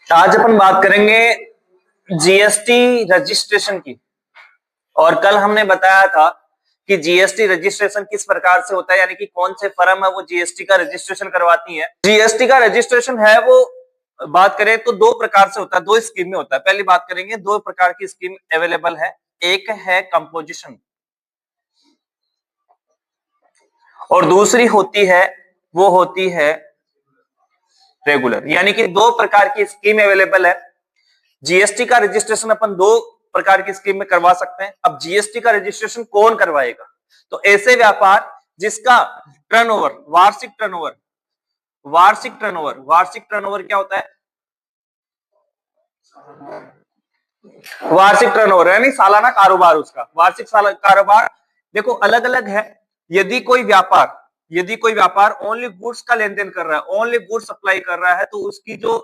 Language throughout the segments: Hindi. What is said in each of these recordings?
आज अपन बात करेंगे जीएसटी रजिस्ट्रेशन की। और कल हमने बताया था कि जीएसटी रजिस्ट्रेशन किस प्रकार से होता है, यानी कि कौन से फर्म है वो जीएसटी का रजिस्ट्रेशन करवाती है। जीएसटी का रजिस्ट्रेशन है वो बात करें तो दो प्रकार से होता है, दो स्कीम में होता है। पहली बात करेंगे, दो प्रकार की स्कीम अवेलेबल है। एक है कंपोजिशन और दूसरी होती है रेगुलर, यानी कि दो प्रकार की स्कीम अवेलेबल है। जीएसटी का रजिस्ट्रेशन अपन दो प्रकार की स्कीम में करवा सकते हैं। अब जीएसटी का रजिस्ट्रेशन कौन करवाएगा? तो ऐसे व्यापार जिसका टर्नओवर वार्षिक टर्नओवर क्या होता है? वार्षिक टर्नओवर यानी सालाना कारोबार, उसका वार्षिक कारोबार देखो अलग अलग है। यदि कोई व्यापार ओनली गुड्स का लेन देन कर रहा है, ओनली गुड्स सप्लाई कर रहा है, तो उसकी जो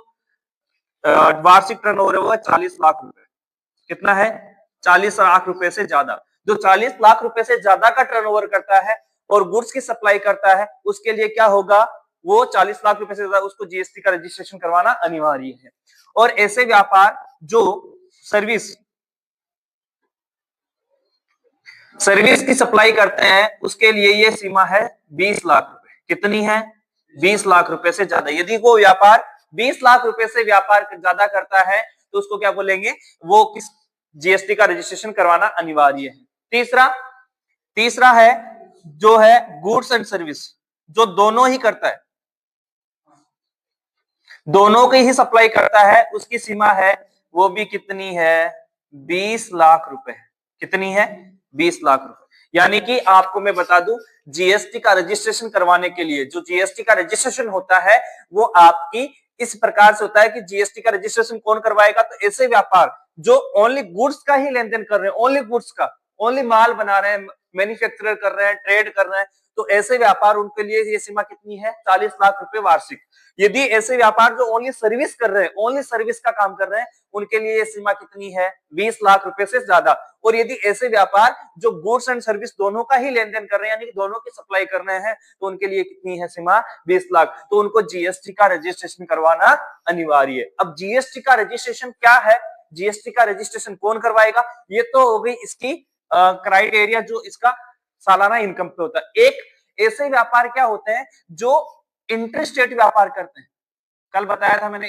वार्षिक टर्नओवर है वो 40 लाख रुपए। कितना है? 40 लाख रुपए से ज्यादा। जो 40 लाख रुपए से ज्यादा का टर्नओवर करता है और गुड्स की सप्लाई करता है, उसके लिए क्या होगा? वो 40 लाख रुपए से ज्यादा, उसको जीएसटी का रजिस्ट्रेशन करवाना अनिवार्य है। और ऐसे व्यापार जो सर्विस की सप्लाई करते हैं, उसके लिए ये सीमा है 20 लाख रुपए। कितनी है? 20 लाख रुपए से ज्यादा। यदि वो व्यापार 20 लाख रुपए से व्यापार ज्यादा करता है तो उसको क्या बोलेंगे? वो किस जीएसटी का रजिस्ट्रेशन करवाना अनिवार्य है। तीसरा है जो है गुड्स एंड सर्विस, जो दोनों ही करता है, दोनों की ही सप्लाई करता है, उसकी सीमा है वो भी कितनी है? 20 लाख रुपए। कितनी है? 20 लाख रुपए। यानी कि आपको मैं बता दूं, जीएसटी का रजिस्ट्रेशन करवाने के लिए जो जीएसटी का रजिस्ट्रेशन होता है वो आपकी इस प्रकार से होता है कि जीएसटी का रजिस्ट्रेशन कौन करवाएगा? तो ऐसे व्यापार जो ओनली गुड्स का ही लेन देन कर रहे हैं, ओनली गुड्स का, ओनली माल बना रहे हैं, मैन्युफैक्चरर कर रहे हैं, ट्रेड कर रहे हैं, तो ऐसे व्यापार उनके लिए ये सीमा कितनी है? 40 लाख रुपए वार्षिक। यदि ऐसे व्यापार जो ओनली सर्विस कर रहे हैं, ओनली सर्विस का काम कर रहे हैं, उनके लिए ये सीमा कितनी है? 20 लाख रुपए से ज्यादा। और यदि ऐसे व्यापार जो गुड्स एंड सर्विस दोनों का ही लेन देन कर रहे हैं, यानी कि दोनों की सप्लाई कर रहे हैं, तो उनके लिए कितनी है सीमा? 20 लाख। तो उनको जीएसटी का रजिस्ट्रेशन करवाना अनिवार्य है। अब जीएसटी का रजिस्ट्रेशन क्या है? जीएसटी का रजिस्ट्रेशन कौन करवाएगा? ये तो हो गई इसकी क्राइटेरिया जो इसका सालाना इनकम पे होता है। एक ऐसे व्यापार क्या होते हैं जो इंटरस्टेट व्यापार करते हैं। कल बताया था मैंने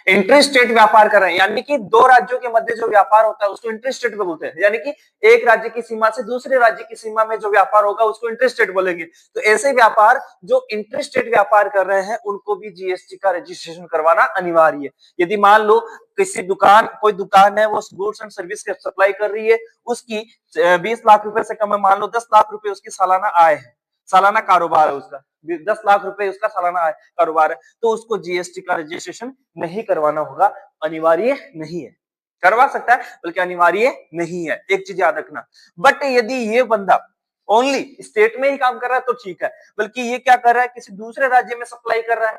इंटरस्टेट व्यापार कर रहे हैं, यानी कि दो राज्यों के मध्य जो व्यापार होता है उसको इंटरस्टेट बोलते हैं। यानी कि एक राज्य की सीमा से दूसरे राज्य की सीमा में जो व्यापार होगा उसको इंटरस्टेट बोलेंगे। तो ऐसे व्यापार जो इंटरस्टेट व्यापार कर रहे हैं उनको भी जीएसटी का रजिस्ट्रेशन करवाना अनिवार्य है। यदि मान लो कोई दुकान है, वो गुड्स एंड सर्विस की सप्लाई कर रही है, उसकी 20 लाख रुपए से कम है, मान लो 10 लाख रुपए उसकी सालाना आय है, सालाना कारोबार है उसका, 10 लाख रुपए उसका सालाना कारोबार है, तो उसको जीएसटी का रजिस्ट्रेशन नहीं करवाना होगा, अनिवार्य नहीं है। करवा सकता है बल्कि अनिवार्य नहीं है, एक चीज याद रखना। बट यदि ये बंदा ओनली स्टेट में ही काम कर रहा है तो ठीक है, बल्कि ये क्या कर रहा है? किसी दूसरे राज्य में सप्लाई कर रहा है,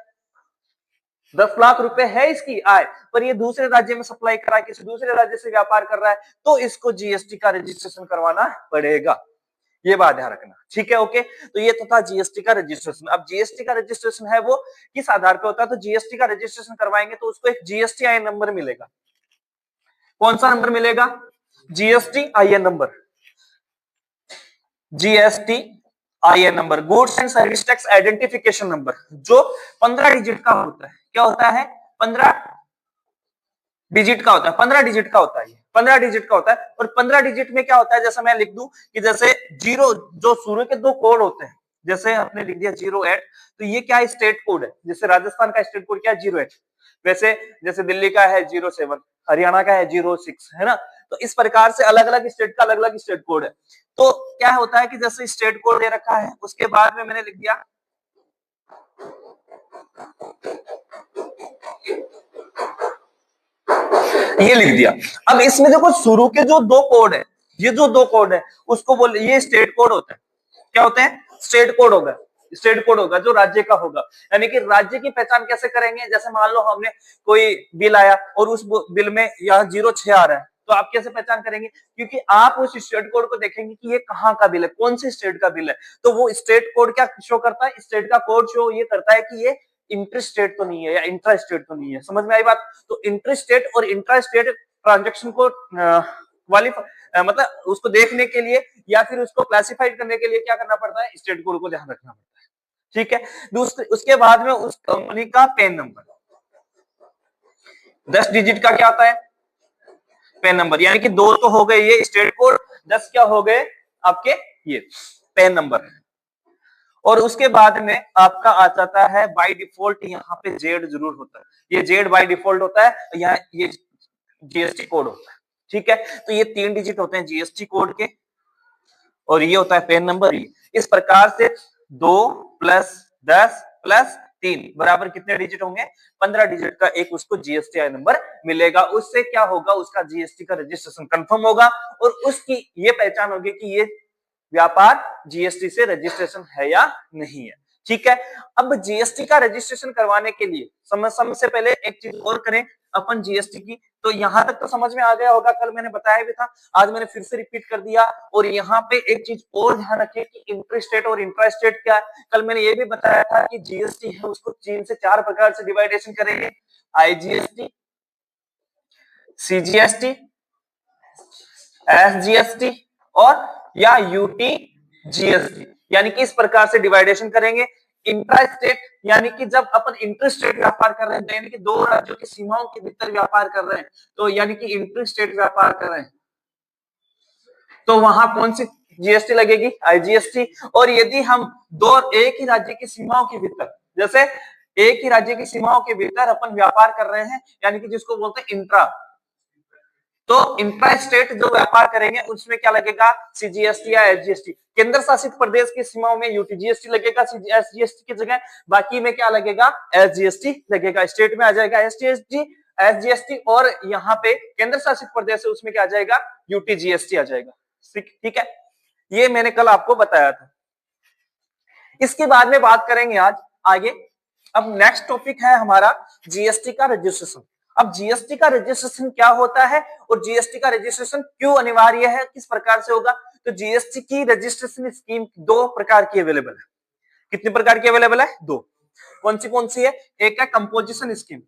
10 लाख रुपए है इसकी आय, पर ये दूसरे राज्य में सप्लाई कर रहा है, किसी दूसरे राज्य से व्यापार कर रहा है, तो इसको जीएसटी का रजिस्ट्रेशन करवाना पड़ेगा। ये बात ध्यान रखना, ठीक है? ओके, तो ये तो था जीएसटी का रजिस्ट्रेशन। अब जीएसटी का रजिस्ट्रेशन है वो किस आधार पे होता है? तो जीएसटी का रजिस्ट्रेशन करवाएंगे तो उसको एक जीएसटी आई नंबर मिलेगा। कौन सा नंबर मिलेगा? GST I number, GST I number, goods and service tax identification number, जो 15 डिजिट का होता है। क्या होता है? 15 डिजिट का होता है, 15 डिजिट का होता है, 15 डिजिट का होता है। और 15 डिजिट में क्या होता है? जैसे मैं लिख दूं कि जैसे जीरो, जो शुरू के दो कोड होते हैं, जैसे आपने लिख दिया 08, तो ये क्या है? स्टेट कोड है। जैसे राजस्थान का स्टेट कोड क्या है? 08। वैसे जैसे दिल्ली का है 07, हरियाणा का है 06, है ना? तो इस प्रकार से अलग अलग स्टेट का अलग अलग स्टेट कोड है। तो क्या होता है कि जैसे स्टेट कोड दे रखा है, उसके बाद में मैंने लिख दिया ये लिख दिया। अब इसमें देखो शुरू के जो दो कोड है, ये जो दो कोड है उसको बोल, ये स्टेट कोड होता है। क्या होते हैं? स्टेट कोड होगा। स्टेट कोड होगा जो राज्य का होगा। यानी कि राज्य की पहचान कैसे करेंगे? जैसे मान लो हमने कोई बिल आया और उस बिल में यहाँ 06 आ रहा है, तो आप कैसे पहचान करेंगे? क्योंकि आप उस स्टेट कोड को देखेंगे कि ये कहाँ का बिल है, कौन से स्टेट का बिल है। तो वो स्टेट कोड क्या शो करता है? स्टेट का कोड शो ये करता है कि ये इंटर स्टेट तो नहीं है या इंट्रा स्टेट तो नहीं है। समझ में आई बात? तो इंटर स्टेट और इंट्रा स्टेट ट्रांजेक्शन को मतलब उसको देखने के लिए या फिर उसको क्लासिफाइड करने के लिए क्या करना पड़ता है, स्टेट कोड को ध्यान रखना पड़ता है। ठीक है, दूसरे उसके बाद में उस कंपनी का पैन नंबर, 10 डिजिट का क्या आता है, पैन नंबर, यानी कि 2 तो हो गए ये स्टेट कोड, 10 क्या हो गए आपके ये पैन नंबर। और उसके बाद में आपका आ जाता है बाय डिफॉल्ट, यहाँ पे जेड जरूर होता है, ये जेड बाय डिफॉल्ट होता है, यहाँ ये जीएसटी कोड होता है। ठीक है, तो ये 3 डिजिट होते हैं जीएसटी कोड के, और ये होता है पैन नंबर। इस प्रकार से 2 + 10 + 3 बराबर कितने डिजिट होंगे, 15 डिजिट का एक उसको जीएसटी नंबर मिलेगा। उससे क्या होगा, उसका जीएसटी का रजिस्ट्रेशन कंफर्म होगा और उसकी ये पहचान होगी कि ये व्यापार जीएसटी से रजिस्ट्रेशन है या नहीं है। ठीक है, अब जीएसटी का रजिस्ट्रेशन करवाने के लिए सबसे पहले एक चीज और करें अपन जीएसटी की, तो यहां तक तो समझ में आ गया होगा, कल मैंने बताया भी था, आज मैंने फिर से रिपीट कर दिया। और यहाँ पे एक चीज और ध्यान रखिए कि इंटर स्टेट और इंट्रा स्टेट क्या है। कल मैंने ये भी बताया था कि जीएसटी है उसको 3 से 4 प्रकार से डिवाइडेशन करेंगे, आईजीएसटी, सीजीएसटी, एसजीएसटी और या यूटीजीएसटी, यानी कि इस प्रकार से डिवाइडेशन करेंगे। इंट्रा स्टेट यानी कि जब अपन इंटर स्टेट व्यापार कर रहे हैं, यानी कि 2 राज्यों की सीमाओं के भीतर व्यापार कर रहे हैं, तो यानी कि इंटर स्टेट व्यापार कर रहे हैं, तो वहां कौन सी जीएसटी लगेगी, आईजीएसटी। और यदि हम एक ही राज्य की सीमाओं के भीतर, जैसे एक ही राज्य की सीमाओं के भीतर अपन व्यापार कर रहे हैं, यानी कि जिसको बोलते हैं इंट्रा, तो इंट्रा स्टेट जो व्यापार करेंगे उसमें क्या लगेगा, सीजीएसटी या एसजीएसटी। केंद्र शासित प्रदेश की सीमाओं में यूटीजीएसटी लगेगा एसजीएसटी की जगह, बाकी में क्या लगेगा, एसजीएसटी लगेगा। स्टेट में आ जाएगा एसजीएसटी और यहाँ पे केंद्र शासित प्रदेश है उसमें क्या आ जाएगा, यूटीजीएसटी आ जाएगा। ठीक है, ये मैंने कल आपको बताया था। इसके बाद में बात करेंगे आज आगे। अब नेक्स्ट टॉपिक है हमारा जीएसटी का रजिस्ट्रेशन। अब जीएसटी का रजिस्ट्रेशन क्या होता है और जीएसटी का रजिस्ट्रेशन क्यों अनिवार्य है, किस प्रकार से होगा। तो जीएसटी की रजिस्ट्रेशन स्कीम 2 प्रकार की अवेलेबल है। कितने प्रकार की अवेलेबल है, 2। कौन सी है, एक है कंपोजिशन स्कीम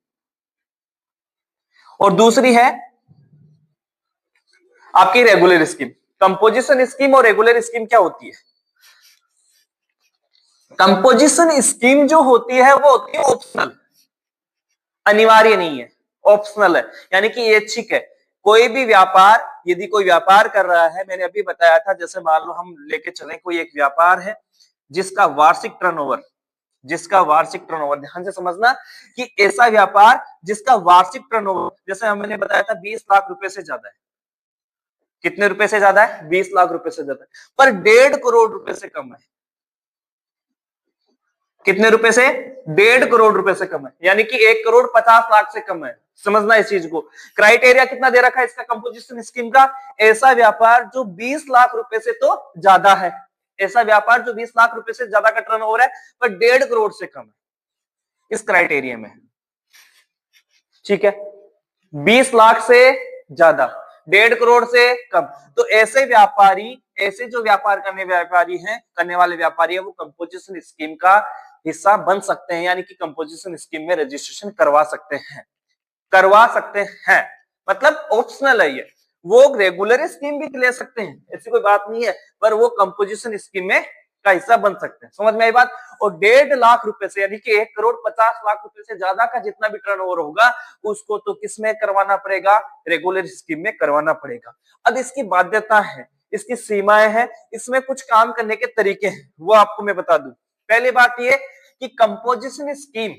और दूसरी है आपकी रेगुलर स्कीम। कंपोजिशन स्कीम और रेगुलर स्कीम क्या होती है, कंपोजिशन स्कीम जो होती है वो होती है ऑप्शनल, अनिवार्य नहीं है, ऑप्शनल है, यानी कि ऐच्छिक है। कोई भी व्यापार, यदि कोई व्यापार कर रहा है, मैंने अभी बताया था, जैसे मान लो हम लेके चले कोई एक व्यापार है जिसका वार्षिक टर्नओवर, ध्यान से समझना कि ऐसा व्यापार जिसका वार्षिक टर्नओवर, जैसे मैंने बताया था 20 लाख रुपए से ज्यादा है। कितने रुपए से ज्यादा है, 20 लाख रुपए से ज्यादा है, पर 1.5 करोड़ रुपए से कम है। कितने रुपए से, 1.5 करोड़ रुपए से कम है, यानी कि 1 करोड़ 50 लाख से कम है। समझना इस चीज को। क्राइटेरिया कितना दे रखा है इसका कंपोजिशन स्कीम का, ऐसा व्यापार जो 20 लाख रुपए से तो ज्यादा है, ऐसा व्यापार जो 20 लाख रुपए से ज्यादा का टर्नओवर है पर 1.5 करोड़ से कम है, इस क्राइटेरिया में। ठीक है, 20 लाख से ज्यादा, 1.5 करोड़ से कम, तो ऐसे व्यापारी, ऐसे जो व्यापार करने वाले व्यापारी है वो कंपोजिशन स्कीम का हिस्सा बन सकते हैं, यानी कि कंपोजिशन स्कीम में रजिस्ट्रेशन करवा सकते हैं। मतलब ऑप्शनल है ये, वो रेगुलर स्कीम भी ले सकते हैं, ऐसी कोई बात नहीं है, पर वो कंपोजिशन स्कीम में का हिस्सा बन सकते हैं। समझ में आई बात। और 1.5 लाख रुपए से, यानी कि 1 करोड़ 50 लाख रुपए से ज्यादा का जितना भी टर्नओवर होगा उसको तो किस में करवाना पड़ेगा, रेगुलर स्कीम में करवाना पड़ेगा। अब इसकी बाध्यता है, इसकी सीमाएं हैं, इसमें कुछ काम करने के तरीके हैं, वो आपको मैं बता दूं। पहली बात ये कि कंपोजिशन स्कीम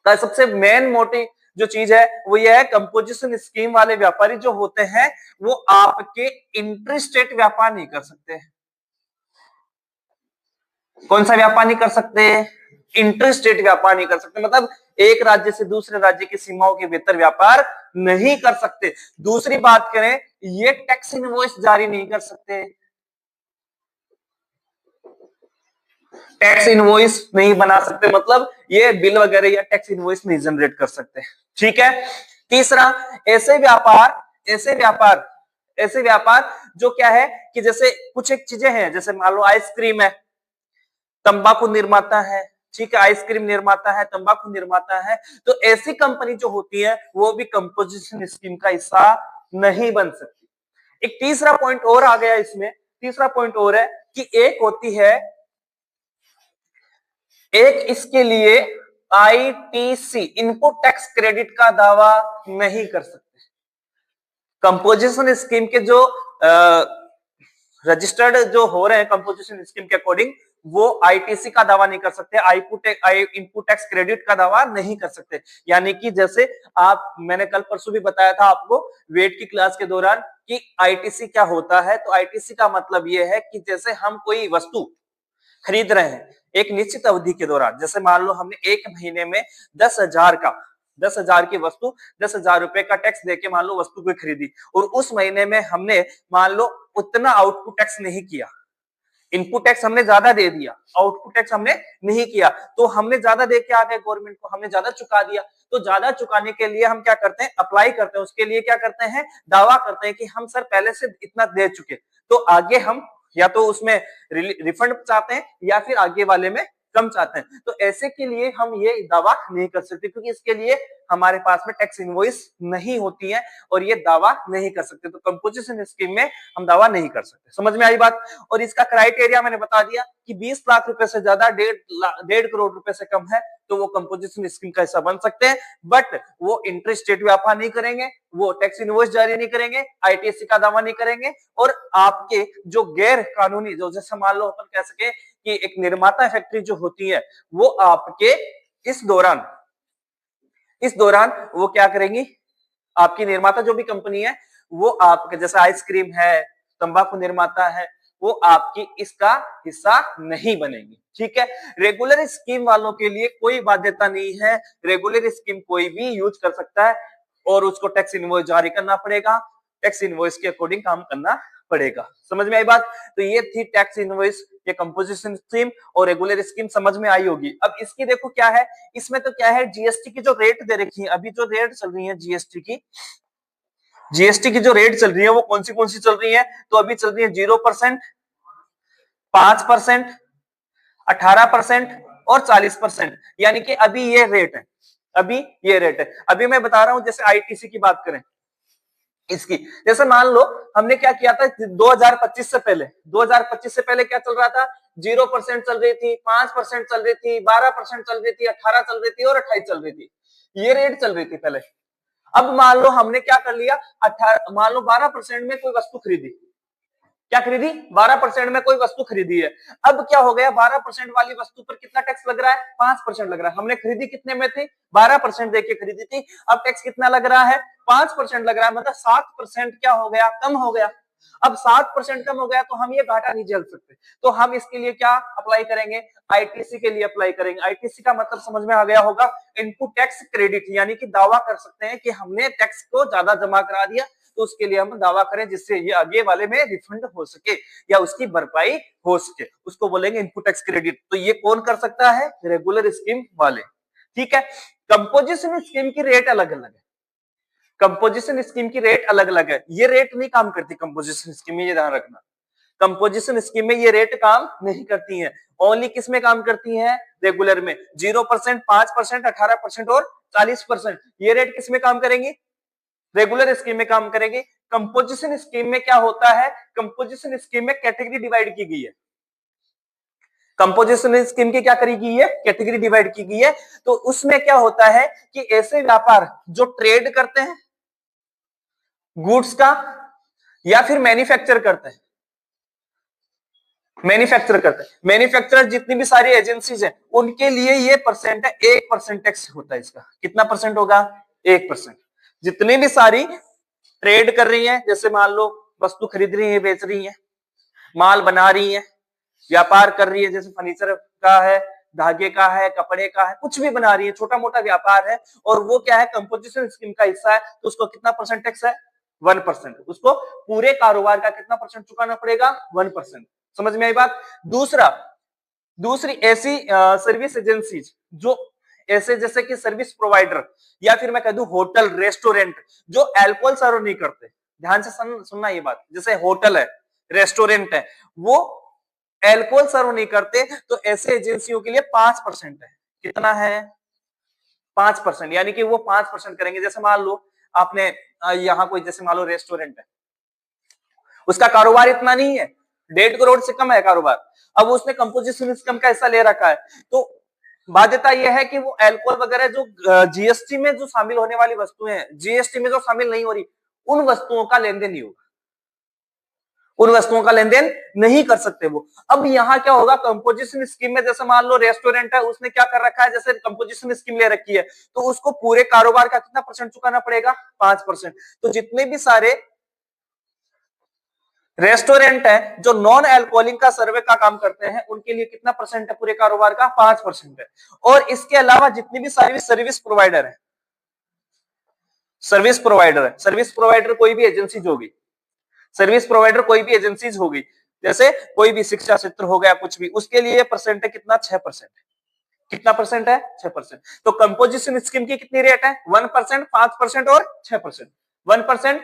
का सबसे मेन मोटिव जो चीज है वो ये है, कंपोजिशन स्कीम वाले व्यापारी जो होते हैं वो आपके इंटर स्टेट व्यापार नहीं कर सकते। कौन सा व्यापार नहीं कर सकते, इंटर स्टेट व्यापार नहीं कर सकते, मतलब एक राज्य से दूसरे राज्य की सीमाओं के भीतर व्यापार नहीं कर सकते। दूसरी बात करें, ये टैक्स इनवॉइस जारी नहीं कर सकते, टैक्स इनवॉइस नहीं बना सकते, मतलब ये बिल वगैरह या टैक्स इनवॉइस नहीं जनरेट कर सकते। ठीक है। तीसरा, ऐसे व्यापार जो क्या है कि जैसे कुछ एक चीजें हैं, जैसे मान लो आइसक्रीम है, तंबाकू निर्माता है, ठीक है, आइसक्रीम निर्माता है, तंबाकू निर्माता है, तो ऐसी कंपनी जो होती है वो भी कंपोजिशन स्कीम का हिस्सा नहीं बन सकती। एक तीसरा पॉइंट और आ गया इसमें, तीसरा पॉइंट और है कि एक होती है, एक इसके लिए आईटीसी इनपुट टैक्स क्रेडिट का दावा नहीं कर सकते। कंपोजिशन स्कीम के जो रजिस्टर्ड जो हो रहे हैं कंपोजिशन स्कीम के अकॉर्डिंग, वो आईटीसी का दावा नहीं कर सकते, इनपुट टैक्स क्रेडिट का दावा नहीं कर सकते। यानी कि जैसे मैंने कल परसों भी बताया था आपको वेट की क्लास के दौरान कि आईटीसी क्या होता है। तो आईटीसी का मतलब ये है कि जैसे हम कोई वस्तु खरीद रहे हैं एक निश्चित अवधि के दौरान, जैसे मान लो हमने एक महीने में 10,000 की वस्तु 10,000 रुपए का टैक्स देके मान लो वस्तु को खरीदी, और उस महीने में हमने मान लो उतना आउटपुट टैक्स नहीं किया, इनपुट टैक्स हमने ज्यादा दे दिया, आउटपुट टैक्स हमने नहीं किया, तो हमने ज्यादा दे के आ गए गवर्नमेंट को, हमने ज्यादा चुका दिया। तो ज्यादा चुकाने के लिए हम क्या करते हैं, अप्लाई करते हैं, उसके लिए क्या करते हैं, दावा करते हैं कि हम सर पहले से इतना दे चुके, तो आगे हम या तो उसमें रिफंड चाहते हैं या फिर आगे वाले में कम चाहते हैं। तो ऐसे के लिए हम ये दावा नहीं कर सकते, क्योंकि इसके लिए हमारे पास में टैक्स इनवॉइस नहीं होती है और ये दावा नहीं कर सकते। तो कंपोजिशन स्कीम में हम दावा नहीं कर सकते। समझ में आई बात। और इसका क्राइटेरिया मैंने बता दिया कि 20 लाख रुपए से ज्यादा 1.5 करोड़ रुपए से कम है तो वो कंपोजिशन स्कीम का हिस्सा बन सकते हैं, बट वो इंटर स्टेट व्यापार नहीं करेंगे, वो टैक्स इनवॉइस जारी नहीं करेंगे, आईटीसी का दावा नहीं करेंगे, और आपके जो गैर कानूनी, जो जैसे मान लो अपन कह सके कि एक निर्माता फैक्ट्री जो होती है वो आपके इस दौरान वो क्या करेंगी, आपकी निर्माता जो भी कंपनी है वो आपके जैसे आइसक्रीम है, तंबाकू निर्माता है, वो आपकी इसका हिस्सा नहीं बनेगी। ठीक है, रेगुलर स्कीम वालों के लिए कोई बाध्यता नहीं है, रेगुलर स्कीम कोई भी यूज कर सकता है और उसको टैक्स इनवॉइस जारी करना पड़ेगा, टैक्स इनवॉइस के अकॉर्डिंग काम करना पड़ेगा। समझ में आई बात। तो ये थी टैक्स इनवॉइस, ये कंपोजिशन स्कीम और रेगुलर स्कीम समझ में आई होगी। अब इसकी देखो क्या है, इसमें तो क्या है, जीएसटी की जो रेट दे रखी है, अभी जो रेट चल रही है जीएसटी की जो रेट चल रही है वो कौन सी चल रही है, तो अभी चल रही है 0%, 5%, 18% और 40%। यानी कि अभी ये रेट है, अभी मैं बता रहा हूं, जैसे आईटीसी की बात करें इसकी, जैसे मान लो हमने क्या किया था 2025 से पहले क्या चल रहा था, 0% चल रही थी, 5% चल रही थी, 12% चल रही थी, 18 चल रही थी और 28 चल रही थी, ये रेट चल रही थी पहले। अब मान लो हमने क्या कर लिया, 12% में कोई वस्तु खरीदी, क्या खरीदी, 12% में कोई वस्तु खरीदी है। अब क्या हो गया, 12% वाली वस्तु पर कितना टैक्स लग रहा है, 5% लग रहा है। हमने खरीदी कितने में थी, 12% देके खरीदी थी, अब टैक्स कितना लग रहा है, 5% लग रहा है, मतलब 7% क्या हो गया, कम हो गया। अब 7% कम हो गया तो हम ये घाटा नहीं झेल सकते, तो हम इसके लिए क्या अप्लाई करेंगे, आईटीसी के लिए अप्लाई करेंगे। आईटीसी का मतलब समझ में आ गया होगा, इनपुट टैक्स क्रेडिट, यानी कि दावा कर सकते हैं कि हमने टैक्स को ज्यादा जमा करा दिया, तो उसके लिए हम दावा करें जिससे ये आगे वाले में रिफंड हो सके या उसकी भरपाई हो सके, उसको बोलेंगे इनपुट टैक्स क्रेडिट। तो ये कौन कर सकता है, रेगुलर स्कीम वाले। ठीक है, कंपोजिशन स्कीम की रेट अलग अलग है, कंपोजिशन स्कीम की रेट अलग अलग है, ये रेट नहीं काम करती कंपोजिशन स्कीम में, ये ध्यान रखना। कंपोजिशन स्कीम में ये रेट काम नहीं करती है, ओनली किस में काम करती है, रेगुलर में। 0%, 5%, 18% और 40%, ये रेट किस में काम करेंगी, रेगुलर स्कीम में काम करेंगे। कंपोजिशन स्कीम में क्या होता है, कंपोजिशन स्कीम में कैटेगरी डिवाइड की गई है, कंपोजिशन स्कीम की क्या करी गई है, कैटेगरी डिवाइड की गई है। तो उसमें क्या होता है कि ऐसे व्यापार जो ट्रेड करते हैं गुड्स का या फिर मैन्युफैक्चर करते हैं, मैन्युफैक्चरर जितनी भी सारी एजेंसीज हैं उनके लिए ये परसेंट है, 1% टैक्स होता है इसका। कितना परसेंट होगा, 1%। जितनी भी सारी ट्रेड कर रही हैं, जैसे मान लो वस्तु खरीद रही है, बेच रही है, माल बना रही है, व्यापार कर रही है, जैसे फर्नीचर का है, धागे का है, कपड़े का है, कुछ भी बना रही है, छोटा मोटा व्यापार है, और वो क्या है कंपोजिशन स्कीम का हिस्सा है, तो उसको कितना परसेंट टैक्स है, 1%। उसको पूरे कारोबार का कितना परसेंट चुकाना पड़ेगा, 1%। समझ में आई बात। दूसरी ऐसी सर्विस एजेंसीज जो ऐसे जैसे कि सर्विस प्रोवाइडर या फिर मैं कह दूं होटल रेस्टोरेंट जो अल्कोहल सर्व नहीं करते, ध्यान से सुनना ये बात, जैसे होटल है, रेस्टोरेंट है, वो एल्कोहल सर्व नहीं करते तो ऐसे एजेंसियों के लिए 5% है। कितना है? 5%, यानी कि वो 5% करेंगे। जैसे मान लो आपने यहाँ कोई, जैसे मान लो रेस्टोरेंट है, उसका कारोबार इतना नहीं है, 1.5 करोड़ से कम है कारोबार, अब उसने कंपोजिशन इनकम का हिस्सा ले रखा है, तो बाध्यता यह है कि वो अल्कोहल वगैरह जो जीएसटी में जो शामिल होने वाली वस्तुएं हैं, जीएसटी में जो शामिल नहीं हो रही, उन वस्तुओं का लेन देन नहीं होगा, उन वस्तुओं का लेन देन नहीं कर सकते वो। अब यहाँ क्या होगा, कंपोजिशन स्कीम में जैसे मान लो रेस्टोरेंट है, उसने क्या कर रखा है, जैसे कंपोजिशन स्कीम ले रखी है, तो उसको पूरे कारोबार का कितना परसेंट चुकाना पड़ेगा? 5%। तो जितने भी सारे रेस्टोरेंट है जो नॉन अल्कोहलिक का सर्वे का काम करते हैं, उनके लिए कितना परसेंट है पूरे कारोबार का? 5% है। और इसके अलावा जितनी भी सारी सर्विस प्रोवाइडर है, सर्विस प्रोवाइडर कोई भी एजेंसीज होगी, सर्विस प्रोवाइडर कोई भी एजेंसीज होगी, जैसे कोई भी शिक्षा क्षेत्र हो गया, कुछ भी, उसके लिए परसेंट है कितना? 6%। कितना परसेंट है? 6%। तो कंपोजिशन स्कीम की कितनी रेट है? 1%, 5% और 6%। 1%,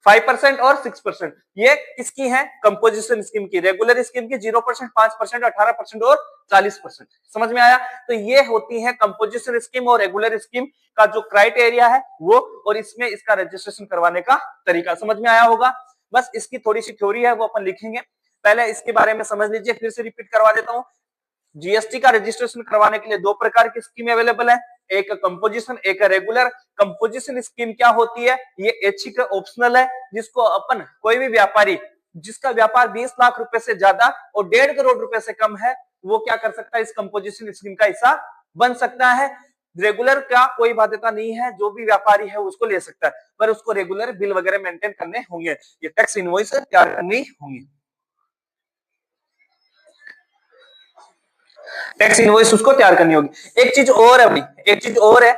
5% और 6%। ये किसकी है? कंपोजिशन स्कीम की। रेगुलर स्कीम की 0%, 5%, 18% और 40%। समझ में आया? तो ये होती है कंपोजिशन स्कीम और रेगुलर स्कीम का जो क्राइटेरिया है वो, और इसमें इसका रजिस्ट्रेशन करवाने का तरीका समझ में आया होगा। बस इसकी थोड़ी सी थ्योरी है वो अपन लिखेंगे, पहले इसके बारे में समझ लीजिए, फिर से रिपीट करवा देता हूं। जीएसटी का रजिस्ट्रेशन करवाने के लिए दो प्रकार की स्कीम अवेलेबल है, एक कंपोजिशन, एक रेगुलर। कंपोजिशन स्कीम क्या होती है? ये ऐच्छिक ऑप्शनल है, जिसको अपन कोई भी व्यापारी जिसका व्यापार 20 लाख रुपए से ज्यादा और 1.5 करोड़ रुपए से कम है, वो क्या कर सकता है? इस कंपोजिशन स्कीम का हिस्सा बन सकता है। रेगुलर का कोई बाध्यता नहीं है, जो भी व्यापारी है उसको ले सकता है, पर उसको रेगुलर बिल वगैरह मेंटेन करने होंगे, ये टैक्स इनवॉइस तैयार करनी होंगी, टैक्स इनवॉइस उसको तैयार करनी होगी। एक चीज और है भाई, एक चीज और है,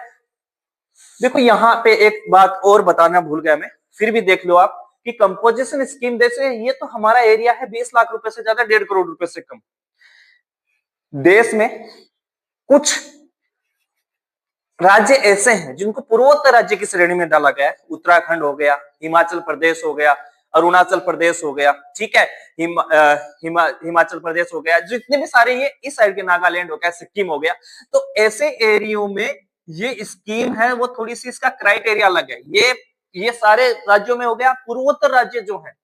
देखो यहाँ पे एक बात और बताना भूल गया मैं, फिर भी देख लो आप कि कंपोजिशन स्कीम जैसे ये तो हमारा एरिया है 20 लाख रुपए से ज्यादा, 1.5 करोड़ रुपए से कम। देश में कुछ राज्य ऐसे हैं जिनको पूर्वोत्तर राज्य की श्रेणी में डाला गया है, उत्तराखंड हो गया, हिमाचल प्रदेश हो गया, अरुणाचल प्रदेश हो गया, ठीक है, हिमाचल प्रदेश हो गया, जितने भी सारे ये इस साइड के, नागालैंड हो गया, सिक्किम हो गया, तो ऐसे एरियो में ये स्कीम है वो थोड़ी सी इसका क्राइटेरिया अलग है। ये सारे राज्यों में हो गया, पूर्वोत्तर राज्य जो है,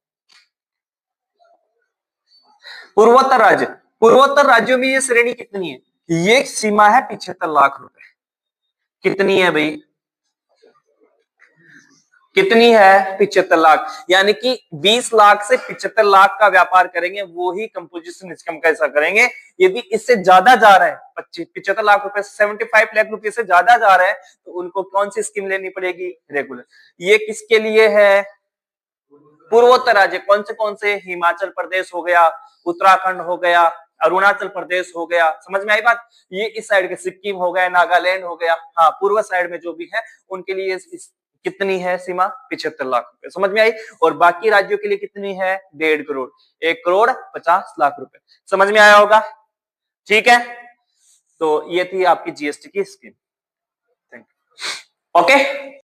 पूर्वोत्तर राज्यों में ये श्रेणी कितनी है? ये सीमा है 75 लाख रुपए। कितनी है भाई? कितनी है? 75 लाख। यानी कि 20 लाख से 75 लाख का व्यापार करेंगे वो ही कंपोजिशन इनकम का हिस्सा करेंगे। यदि इससे ज्यादा जा रहा है, 75 लाख रुपए, 75 लाख रुपए से ज्यादा जा रहा है, तो उनको कौन सी स्कीम लेनी पड़ेगी? रेगुलर। ये किसके लिए है? पूर्वोत्तर राज्य। कौन से? हिमाचल प्रदेश हो गया, उत्तराखंड हो गया, अरुणाचल प्रदेश हो गया, समझ में आई बात? ये इस साइड के सिक्किम हो गया, नागालैंड हो गया, हाँ, पूर्व साइड में जो भी है उनके लिए कितनी है सीमा? 75 लाख रुपए। समझ में आई? और बाकी राज्यों के लिए कितनी है? 1.5 करोड़, 1 करोड़ 50 लाख रुपए। समझ में आया होगा? ठीक है, तो ये थी आपकी जीएसटी की स्कीम। Thank you. ओके।